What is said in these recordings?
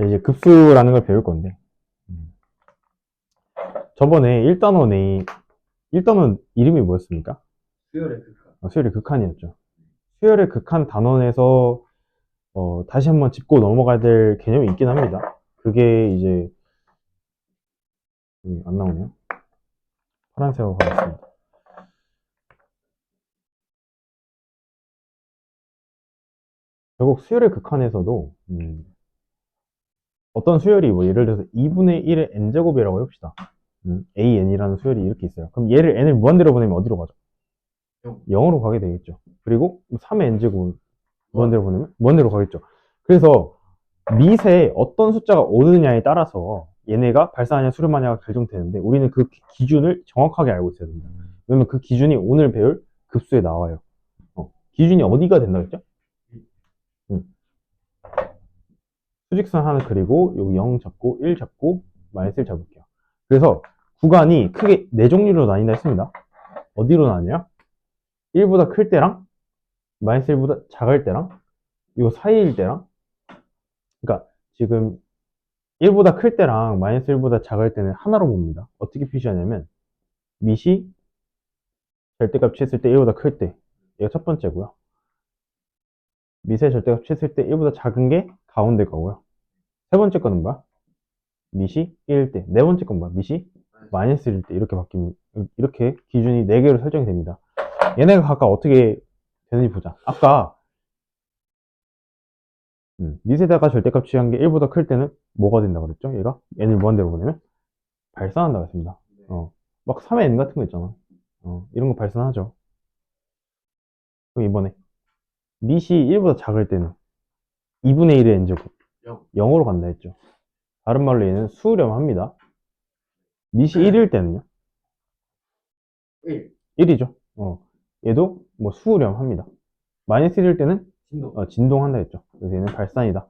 이제 급수라는 걸 배울 건데, 저번에 1단원 이름이 뭐였습니까? 수열의 극한. 수열의 극한이었죠. 수열의 극한 단원에서 다시 한번 짚고 넘어가야 될 개념이 있긴 합니다. 그게 이제 안 나오네요. 파란색으로 가겠습니다. 결국 수열의 극한에서도 어떤 수열이 뭐 예를 들어서 2분의 1의 n제곱이라고 해봅시다. an이라는 수열이 이렇게 있어요. 그럼 얘를 n을 무한대로 보내면 어디로 가죠? 0으로 가게 되겠죠. 그리고 3의 n제곱은 무한대로 보내면 무한대로 가겠죠. 그래서 밑에 어떤 숫자가 오느냐에 따라서 얘네가 발산하냐 수렴하냐가 결정되는데 우리는 그 기준을 정확하게 알고 있어야 됩니다. 왜냐면 그 기준이 오늘 배울 급수에 나와요. 기준이 어디가 된다 했죠? 수직선 하나 그리고 여기 0 잡고 1 잡고 마이너스 1 잡을게요. 그래서 구간이 크게 4종류로 나뉜다 했습니다. 어디로 나뉘냐? 1보다 클 때랑 마이너스 1보다 작을 때랑 요 사이일 때랑, 그러니까 지금 1보다 클 때랑 마이너스 1보다 작을 때는 하나로 봅니다. 어떻게 표시하냐면 밑이 절대값 취했을 때 1보다 클 때, 얘가 첫 번째고요. 밑의 절대값 취했을 때 1보다 작은 게 가운데 거고요. 세 번째 거는 뭐야? 밑이 1일 때. 네 번째 건 뭐야? 밑이 마이너스 1일 때. 이렇게 바뀝니다. 이렇게 기준이 4개로 설정이 됩니다. 얘네가 각각 어떻게 되는지 보자. 아까 밑에다가 절대값 취한 게 1보다 클 때는 뭐가 된다고 그랬죠? 얘가 n을 무한대로 보내면 발산한다고 했습니다. 막 3의 n 같은 거 있잖아. 이런 거 발산하죠. 그럼 이번에 밑이 1보다 작을 때는 2분의 1의 n제곱 0으로 간다 했죠. 다른 말로 얘는 수렴합니다. 밑이 1일 때는요? 1. 1이죠. 얘도 뭐 수렴합니다. 마이너스 1일 때는 진동한다 했죠. 그래서 얘는 발산이다.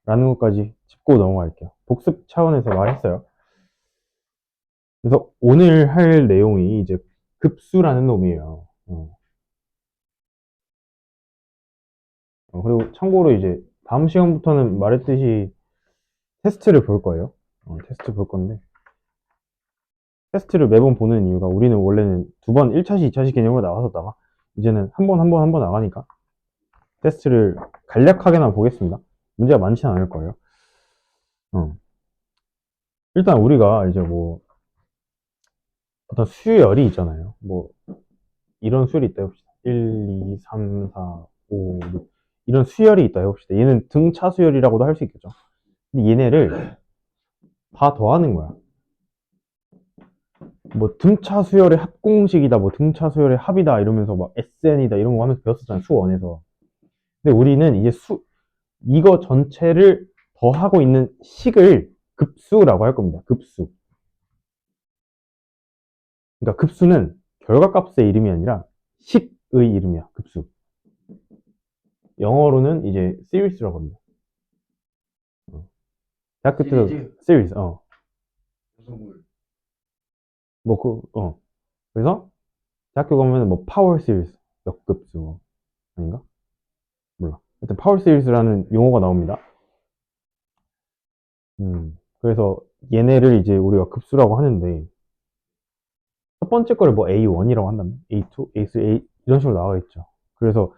라는 것까지 짚고 넘어갈게요. 복습 차원에서 말했어요. 그래서 오늘 할 내용이 이제 급수라는 놈이에요. 그리고 참고로 이제 다음 시간부터는 말했듯이 테스트를 볼 거예요. 테스트 볼 건데 테스트를 매번 보는 이유가 우리는 원래는 2번 1차시, 2차시 개념으로 나왔었다가 이제는 한 번, 한 번, 한 번 나가니까 테스트를 간략하게만 보겠습니다. 문제가 많지는 않을 거예요. 일단 우리가 이제 뭐 어떤 수열이 있잖아요. 뭐 이런 수열이 있다 해봅시다. 1, 2, 3, 4, 5, 6 이런 수열이 있다 해봅시다. 얘는 등차 수열이라고도 할 수 있겠죠. 근데 얘네를 다 더하는 거야. 뭐 등차 수열의 합공식이다, 뭐 등차 수열의 합이다 이러면서 막 SN이다 이런 거 하면서 배웠었잖아요. 수원에서. 근데 우리는 이제 이거 전체를 더하고 있는 식을 급수라고 할 겁니다. 급수. 그러니까 급수는 결과값의 이름이 아니라 식의 이름이야. 급수. 영어로는 이제 series라고 합니다. 대학교 때도 series. 그래서 대학교 가면 뭐 파워 series, 역급수 아닌가? 몰라. 하여튼 파워 series라는 용어가 나옵니다. 그래서 얘네를 이제 우리가 급수라고 하는데 첫 번째 거를 뭐 A1이라고 한다면 A2, A3, A 이런 식으로 나가겠죠. 그래서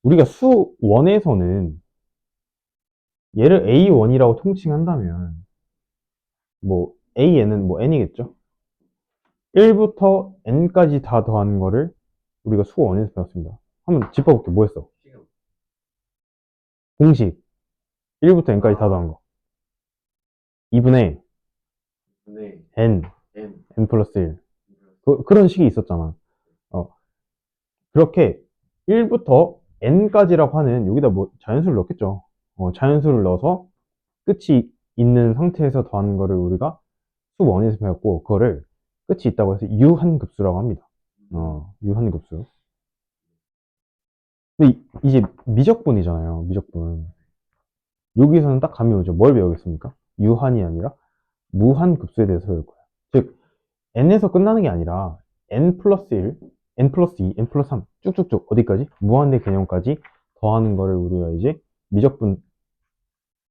우리가 수 1에서는 얘를 A1이라고 통칭한다면 뭐 AN은 뭐 N이겠죠. 1부터 N까지 다 더하는 거를 우리가 수 1에서 배웠습니다. 한번 짚어볼게. 뭐 했어? 공식 1부터 N까지 다 더한 거 2분의 N, N 플러스 1 그런 식이 있었잖아. 그렇게 1부터 n까지라고 하는 여기다 뭐 자연수를 넣겠죠. 자연수를 넣어서 끝이 있는 상태에서 더하는 거를 우리가 수1에서 배웠고 그거를 끝이 있다고 해서 유한급수라고 합니다. 유한급수. 근데 이제 미적분이잖아요. 미적분. 여기서는 딱 감이 오죠. 뭘 배우겠습니까? 유한이 아니라 무한급수에 대해서 배울 거예요. 즉 n에서 끝나는 게 아니라 n 플러스 1, n 플러스 2, n 플러스 3 쭉쭉쭉 어디까지? 무한대 개념까지 더하는 거를 우리가 이제 미적분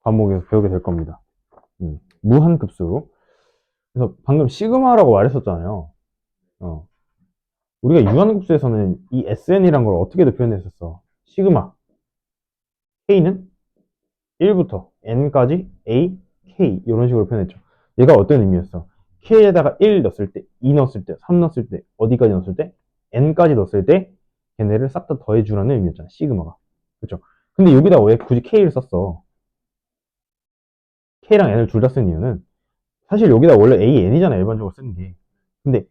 과목에서 배우게 될 겁니다. 무한급수. 그래서 방금 시그마라고 말했었잖아요. 우리가 유한급수에서는 이 SN이란 걸 어떻게도 표현했었어. 시그마. K는 1부터 N까지 A, K 이런 식으로 표현했죠. 얘가 어떤 의미였어? K에다가 1 넣었을 때, 2 넣었을 때, 3 넣었을 때, 어디까지 넣었을 때? N까지 넣었을 때 걔네를 싹 다 더해주라는 의미였잖아. 시그마가. 그쵸? 근데 여기다 왜 굳이 K를 썼어? K랑 N을 둘 다 쓴 이유는 사실 여기다 원래 A, N이잖아. 일반적으로 쓰는 게. 근데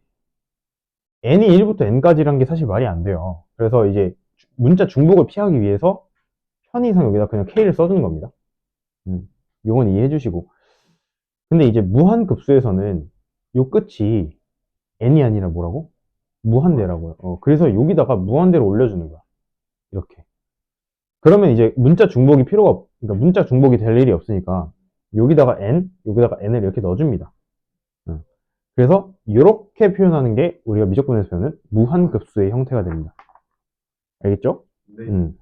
N이 1부터 N까지란 게 사실 말이 안 돼요. 그래서 이제 문자 중복을 피하기 위해서 편의상 여기다 그냥 K를 써주는 겁니다. 요건 이해해 주시고. 근데 이제 무한급수에서는 요 끝이 n이 아니라 뭐라고? 무한대라고요. 그래서 여기다가 무한대로 올려주는 거야. 이렇게. 그러면 이제 문자 중복이 그러니까 문자 중복이 될 일이 없으니까 여기다가 여기다가 n을 이렇게 넣어줍니다. 그래서 이렇게 표현하는 게 우리가 미적분에서 배우는 무한급수의 형태가 됩니다. 알겠죠? 네.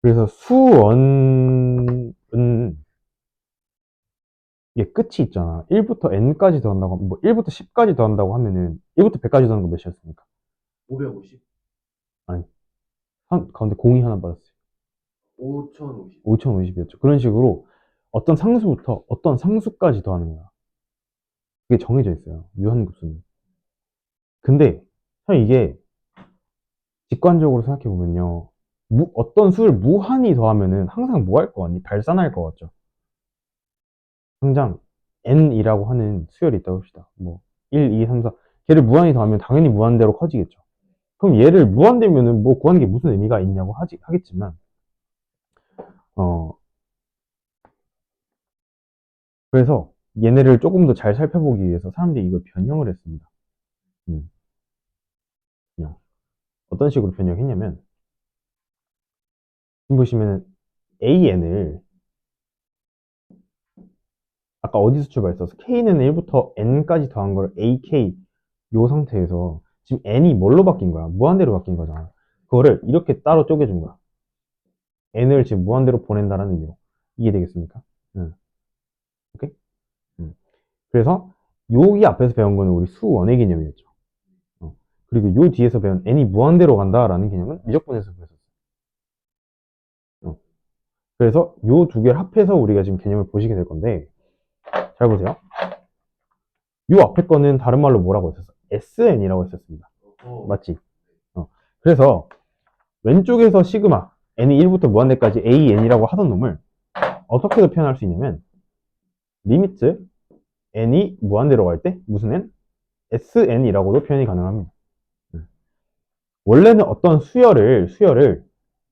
그래서 수원은 이게 끝이 있잖아. 1부터 n까지 더한다고, 뭐 1부터 10까지 더한다고 하면은 1부터 100까지 더하는 거 몇이었습니까? 550, 아니, 가운데 공이 하나 빠졌어요. 5050. 5050이었죠. 그런 식으로 어떤 상수부터 어떤 상수까지 더하는 거야. 그게 정해져 있어요. 유한급수는. 근데 참 이게 직관적으로 생각해 보면요. 어떤 수를 무한히 더하면은 항상 뭐 할 것 같니? 발산할 것 같죠. 당장 n이라고 하는 수열이 있다고 합시다. 뭐 1, 2, 3, 4. 걔를 무한히 더하면 당연히 무한대로 커지겠죠. 그럼 얘를 무한대면은 뭐 구하는 게 무슨 의미가 있냐고 하겠지만, 그래서 얘네를 조금 더 잘 살펴보기 위해서 사람들이 이걸 변형을 했습니다. 변형. 어떤 식으로 변형했냐면, 지금 보시면 AN을 아까 어디서 출발했어? K는 1부터 N까지 더한 걸 AK 요 상태에서 지금 N이 뭘로 바뀐 거야? 무한대로 바뀐 거잖아. 그거를 이렇게 따로 쪼개준 거야. N을 지금 무한대로 보낸다는 의미로. 이해되겠습니까? 오케이? 그래서 여기 앞에서 배운 거는 우리 수원의 개념이었죠. 그리고 요 뒤에서 배운 n이 무한대로 간다라는 개념은 미적분에서 배웠었어요. 그래서 요 두 개를 합해서 우리가 지금 개념을 보시게 될 건데, 잘 보세요. 요 앞에 거는 다른 말로 뭐라고 했었어? SN이라고 했었습니다. 맞지? 그래서 왼쪽에서 시그마 n이 1부터 무한대까지 AN이라고 하던 놈을 어떻게도 표현할 수 있냐면 리미트 n이 무한대로 갈 때 무슨 n? SN이라고도 표현이 가능합니다. 원래는 어떤 수열을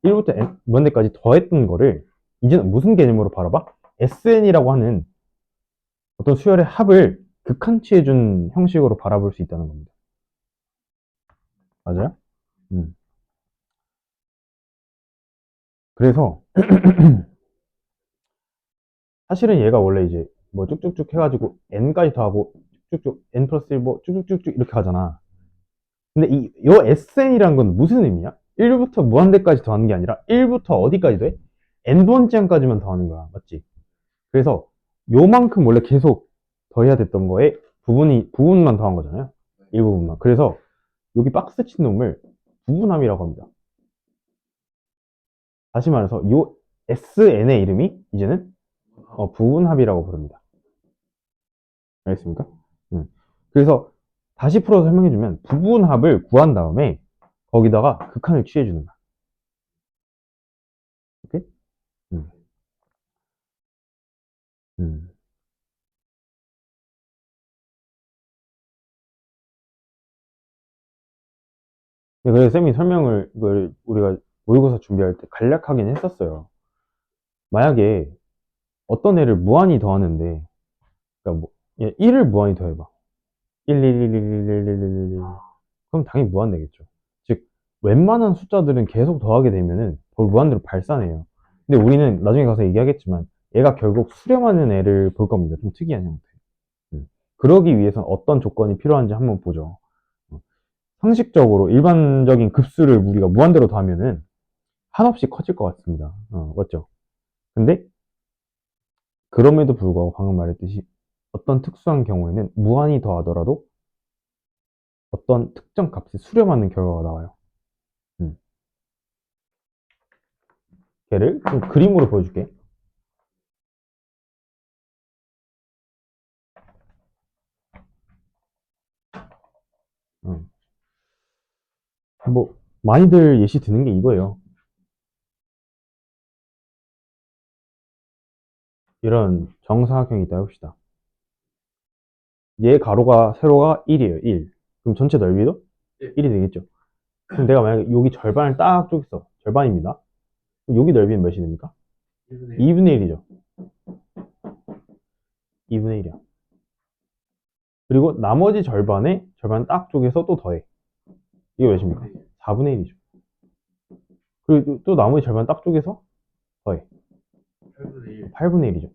1부터 n 무한대까지 더했던 거를 이제는 무슨 개념으로 바라봐? SN이라고 하는 어떤 수열의 합을 극한치해준 형식으로 바라볼 수 있다는 겁니다. 맞아요? 그래서 사실은 얘가 원래 이제 뭐 쭉쭉쭉 해가지고 n까지 더하고 쭉쭉 n 플러스 1 뭐 쭉쭉쭉쭉 이렇게 하잖아. 근데 요 SN이란 건 무슨 의미야? 1부터 무한대까지 더하는 게 아니라 1부터 어디까지 돼? n번째까지만 더하는 거야. 맞지? 그래서 요만큼 원래 계속 더해야 됐던 거에 부분만 더한 거잖아요. 일부분만. 그래서 여기 박스 친 놈을 부분함이라고 합니다. 다시 말해서 요 SN의 이름이 이제는 부분합이라고 부릅니다. 알겠습니까? 그래서 다시 풀어서 설명해주면 부분합을 구한 다음에 거기다가 극한을 취해주는 거야. 오케이? 음. 음. 네, 그래서 쌤이 설명을 이걸 우리가 모의고사 준비할 때 간략하긴 했었어요. 만약에 어떤 애를 무한히 더하는데, 그러니까 뭐 1을 무한히 더해봐. 1, 1, 1, 1, 1, 1, 1, 1, 1. 그럼 당연히 무한되겠죠. 즉 웬만한 숫자들은 계속 더하게 되면은 그걸 무한대로 발산해요. 근데 우리는 나중에 가서 얘기하겠지만 얘가 결국 수렴하는 애를 볼 겁니다. 좀 특이한 형태. 그러기 위해서는 어떤 조건이 필요한지 한번 보죠. 상식적으로 일반적인 급수를 우리가 무한대로 더하면은 한없이 커질 것 같습니다. 맞죠? 근데 그럼에도 불구하고 방금 말했듯이 어떤 특수한 경우에는 무한히 더하더라도 어떤 특정 값에 수렴하는 결과가 나와요. 걔를 좀 그림으로 보여줄게. 음. 뭐 많이들 예시 드는 게 이거예요. 이런 정사각형이 있다 해봅시다. 얘 가로가 세로가 1이에요. 1. 그럼 전체 넓이도 예. 1이 되겠죠. 그럼 내가 만약에 여기 절반을 딱 쪼갰어. 절반입니다. 그럼 여기 넓이는 몇이 됩니까? 1분의 2분의 1이죠. 2분의 1이야. 그리고 나머지 절반에 절반 딱 쪼개서 또 더해. 이게 몇입니까? 4분의 1이죠. 그리고 또 나머지 절반 딱 쪼개서 더해. 8분의 1. 8분의 1이죠.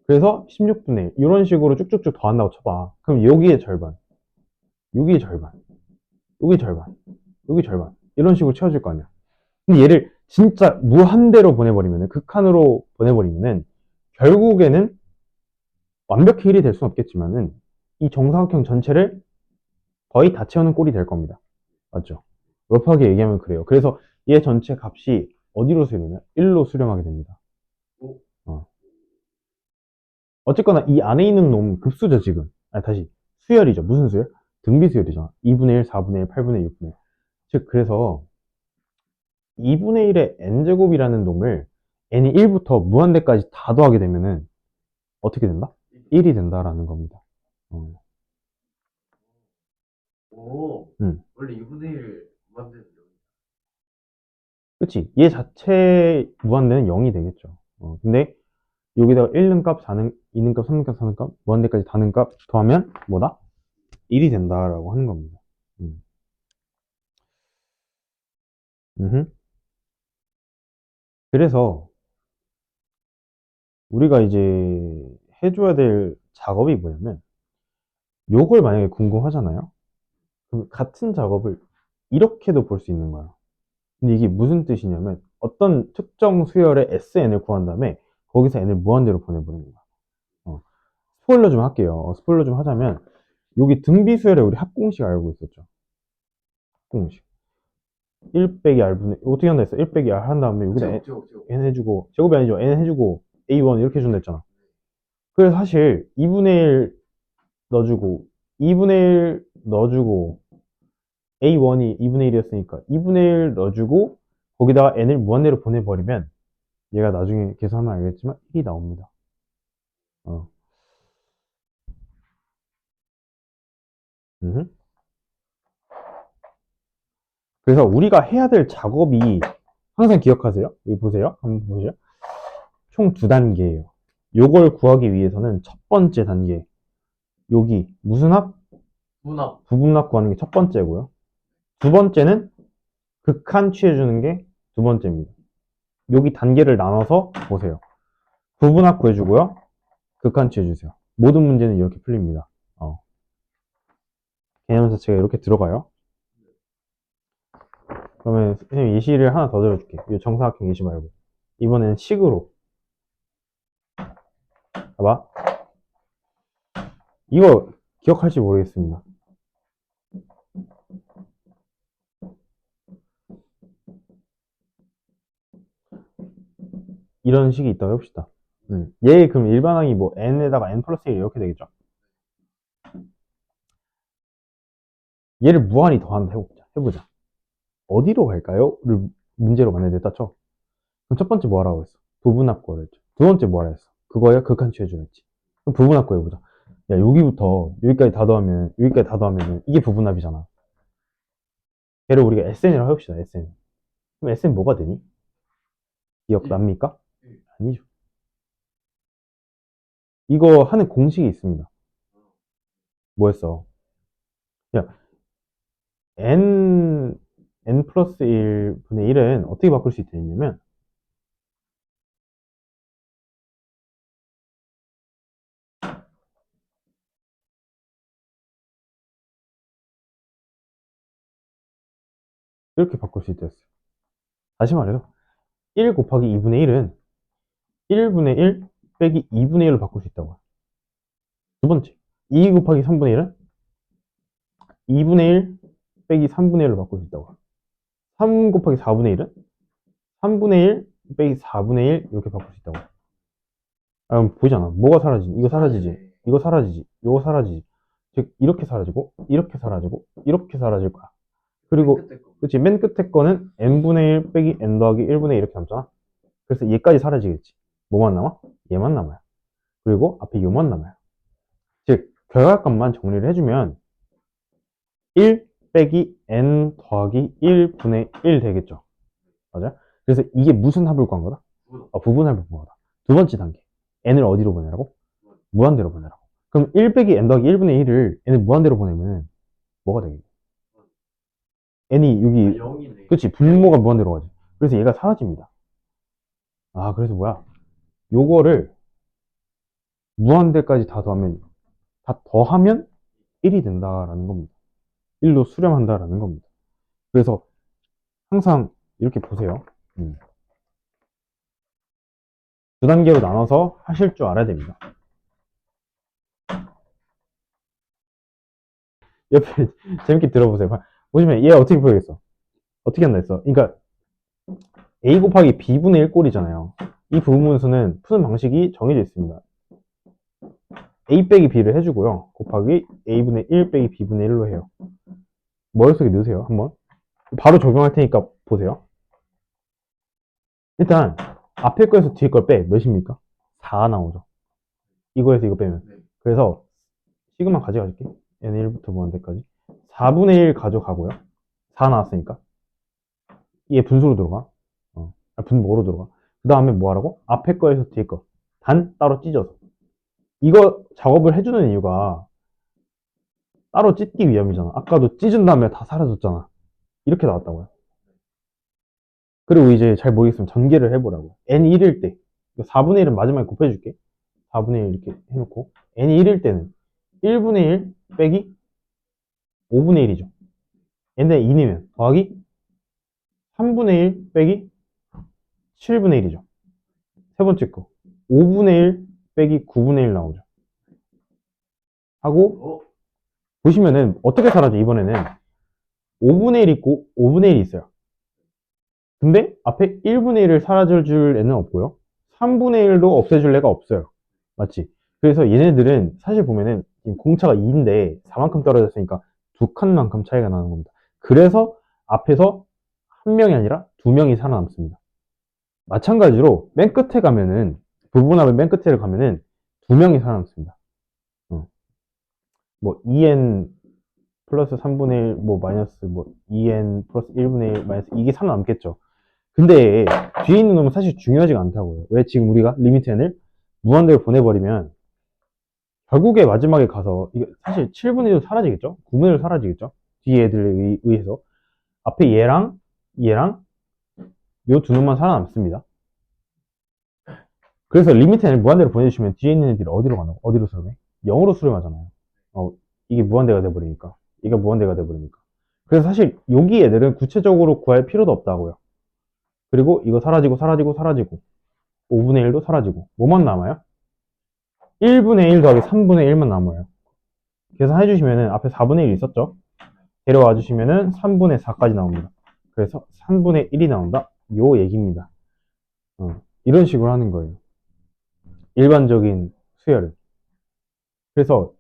그래서 16분의 1. 이런 식으로 쭉쭉쭉 더한다고 쳐봐. 그럼 여기에 절반, 여기에 절반, 여기 절반, 여기 절반. 이런 식으로 채워질 거 아니야. 근데 얘를 진짜 무한대로 보내버리면은, 극한으로 보내버리면은, 결국에는 완벽히 1이 될 수는 없겠지만은, 이 정사각형 전체를 거의 다 채우는 꼴이 될 겁니다. 맞죠? 러프하게 얘기하면 그래요. 그래서 얘 전체 값이 어디로 수렴해요? 1로 수렴하게 됩니다. 오. 어. 어쨌거나 이 안에 있는 놈 급수죠, 지금. 아니, 다시. 수열이죠. 무슨 수열? 등비 수열이죠. 2분의 1, 4분의 1, 8분의 1, 6분의 1. 즉, 그래서 2분의 1의 n제곱이라는 놈을 n이 1부터 무한대까지 다 더하게 되면은 어떻게 된다? 1이 된다라는 겁니다. 어. 오. 음. 원래 2분의 1 무한대는요. 그치. 얘 자체 무한대는 0이 되겠죠. 근데 여기다가 1는 값, 4는, 2는 값, 3는 값, 4는 값, 무한대까지 다는 값 더하면 뭐다? 1이 된다라고 하는 겁니다. 음. 음흠. 그래서 우리가 이제 해줘야 될 작업이 뭐냐면 요걸 만약에 궁금하잖아요. 그럼 같은 작업을 이렇게도 볼 수 있는 거야. 근데 이게 무슨 뜻이냐면 어떤 특정 수열의 SN을 구한 다음에 거기서 N을 무한대로 보내버리는 거야. 스포일러 좀 할게요. 스포일러 좀 하자면 여기 등비수열에 우리 합공식 알고 있었죠. 합공식. 1 빼기 R분의 어떻게 한다 했어? 1 빼기 R 한 다음에 여기다 제곱. N 해주고 제곱이 아니죠. N 해주고 A1 이렇게 해준다 했잖아. 그래서 사실 2분의 1 넣어주고 2분의 1 넣어주고 A1이 2분의 1이었으니까 2분의 1 넣어주고 거기다가 N을 무한대로 보내버리면 얘가 나중에 계산하면 알겠지만 1이 나옵니다. 어. 음흠. 그래서 우리가 해야 될 작업이 항상 기억하세요. 여기 보세요. 한번 보세요. 총 두 단계예요. 요걸 구하기 위해서는 첫 번째 단계 여기 무슨 합? 분합. 부분합 구하는 게 첫 번째고요. 두 번째는 극한 취해주는 게 두 번째입니다. 여기 단계를 나눠서 보세요. 부분합 구해주고요. 극한 취해주세요. 모든 문제는 이렇게 풀립니다. 개념 자체가 이렇게 들어가요. 그러면 선생님 예시를 하나 더 들어줄게. 이 정사각형 예시 말고. 이번에는 식으로. 봐봐. 이거 기억할지 모르겠습니다. 이런 식이 있다고 해봅시다. 얘 그럼 일반항이 뭐 n에다가 n 플러스 1 이렇게 되겠죠. 얘를 무한히 더한다 해보자. 어디로 갈까요?를 문제로 만약에 쳐. 그럼 첫 번째 뭐 하라고 했어? 부분합 구하라 했죠. 두 번째 뭐 하라 했어? 그거야 극한 취해주라 했지. 그럼 부분합 구해보자. 야, 여기부터 여기까지 다 더하면, 여기까지 다 더하면 이게 부분합이잖아. 걔를 우리가 SN이라고 해봅시다, SN. 그럼 SN 뭐가 되니? 기억납니까? 아니죠. 이거 하는 공식이 있습니다. 뭐였어? 야, n 플러스 1분의 1은 어떻게 바꿀 수 있냐면, 이렇게 바꿀 수 있다 했어요. 다시 말해서, 1 곱하기 2분의 1은 1분의 1 빼기 2분의 1로 바꿀 수 있다고요. 두 번째, 2 곱하기 3분의 1은 2분의 1 빼기 3분의 1로 바꿀 수 있다고요. 3 곱하기 4분의 1은 3분의 1 빼기 4분의 1 이렇게 바꿀 수 있다고요. 아, 보이잖아. 뭐가 사라지지? 이거 사라지지. 이거 사라지지. 이거 사라지지. 즉 이렇게 사라지고 이렇게 사라지고 이렇게 사라질 거야. 그리고 끝에 거. 그치, 맨 끝에 거는 n분의 1 빼기 n 더하기 1분의 1 이렇게 남잖아. 그래서 얘까지 사라지겠지. 뭐만 남아? 얘만 남아요. 그리고 앞에 요만 남아요. 즉 결과값만 정리를 해주면 1 빼기 n 더하기 1분의 1 되겠죠. 맞아요? 그래서 이게 무슨 합을 구한 거다? 부분합을 구한 거다. 두 번째 단계. n을 어디로 보내라고? 무한대로 보내라고. 그럼 1 빼기 n 더하기 1분의 1을 n을 무한대로 보내면 뭐가 되겠니? n이 여기 0이네. 그치, 분모가 무한대로 가지. 그래서 얘가 사라집니다. 아, 그래서 뭐야? 요거를 무한대까지 다 더하면 1이 된다라는 겁니다. 1로 수렴한다라는 겁니다. 그래서 항상 이렇게 보세요. 두 단계로 나눠서 하실 줄 알아야 됩니다. 옆에 재밌게 들어보세요. 보시면 얘 어떻게 풀겠어? 어떻게 한다 했어? 그러니까 a 곱하기 b분의 1 꼴이잖아요. 이 부분수는 푸는 방식이 정해져 있습니다. a 빼기 b를 해주고요. 곱하기 a분의 1 빼기 b분의 1로 해요. 머릿속에 넣으세요. 한번. 바로 적용할 테니까 보세요. 일단 앞에 거에서 뒤에 걸 빼. 몇입니까? 4 나오죠. 이거에서 이거 빼면. 네. 그래서 시그마 가져갈게. n1부터 무한대까지. 4분의 1 가져가고요. 4 나왔으니까. 얘 분수로 들어가. 분모로 들어가. 그 다음에 뭐 하라고? 앞에 거에서 뒤에 거. 단 따로 찢어서. 이거 작업을 해주는 이유가 따로 찢기 위함이잖아. 아까도 찢은 다음에 다 사라졌잖아. 이렇게 나왔다고요. 그리고 이제 잘 모르겠으면 전개를 해보라고. n 1일 때 4분의 1은 마지막에 곱해줄게. 4분의 1 이렇게 해놓고 n이 1일 때는 1분의 1 빼기 5분의 1이죠. n에 2내면 더하기 3분의 1 빼기 7분의 1이죠. 세 번째 거 5분의 1 빼기 9분의 1 나오죠. 하고 보시면은 어떻게 사라져 이번에는 5분의 1 있고 5분의 1이 있어요. 근데 앞에 1분의 1을 사라져줄 애는 없고요. 3분의 1도 없애줄 애가 없어요. 맞지? 그래서 얘네들은 사실 보면은 공차가 2인데 4만큼 떨어졌으니까 2칸만큼 차이가 나는 겁니다. 그래서 앞에서 한 명이 아니라 2명이 살아남습니다. 마찬가지로 맨 끝에 가면은 부분합의 맨 끝에 가면은 2명이 살아남습니다. 뭐 2n 플러스 3분의 1, 뭐 마이너스 뭐 2n 플러스 1분의 1 마이너스 이게 살아남겠죠. 근데 뒤에 있는 놈은 사실 중요하지가 않다고요. 왜 지금 우리가 리미트 n을 무한대로 보내버리면 결국에 마지막에 가서 이게 사실 7분의 1도 사라지겠죠? 9분의 1도 사라지겠죠? 뒤에 애들에 의해서 앞에 얘랑 얘랑 요 두 놈만 살아남습니다. 그래서 리미트 n을 무한대로 보내주시면 뒤에 있는 애들이 어디로 가나? 어디로 수렴해? 0으로 수렴하잖아요. 이게 무한대가 돼버리니까. 얘가 무한대가 돼버리니까. 그래서 사실 여기 애들은 구체적으로 구할 필요도 없다고요. 그리고 이거 사라지고 사라지고 사라지고 5분의 1도 사라지고 뭐만 남아요? 1분의 1 더하기 3분의 1만 남아요. 계산해 주시면은 앞에 4분의 1 있었죠? 데려와 주시면은 3분의 4까지 나옵니다. 그래서 3분의 1이 나온다. 요 얘기입니다. 이런 식으로 하는 거예요. 일반적인 수열은. 그래서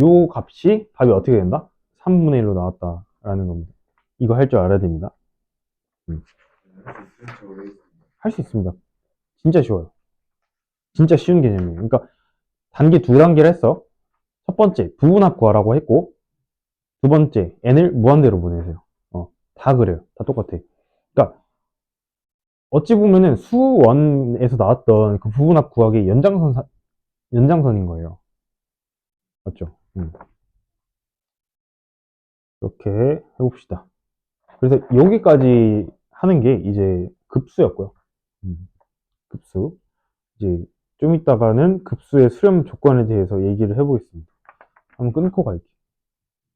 요 값이 답이 어떻게 된다? 3분의 1로 나왔다라는 겁니다. 이거 할 줄 알아야 됩니다. 할 수 있습니다. 진짜 쉬워요. 진짜 쉬운 개념이에요. 그러니까 단계 두 단계를 했어. 첫 번째 부분합 구하라고 했고 두 번째 n을 무한대로 보내세요. 다 그래요. 다 똑같아. 그러니까 어찌 보면은 수원에서 나왔던 그 부분합 구하기 연장선인 거예요. 맞죠? 이렇게 해봅시다. 그래서 여기까지 하는 게 이제 급수였고요. 급수. 이제 좀 이따가는 급수의 수렴 조건에 대해서 얘기를 해보겠습니다. 한번 끊고 갈게요.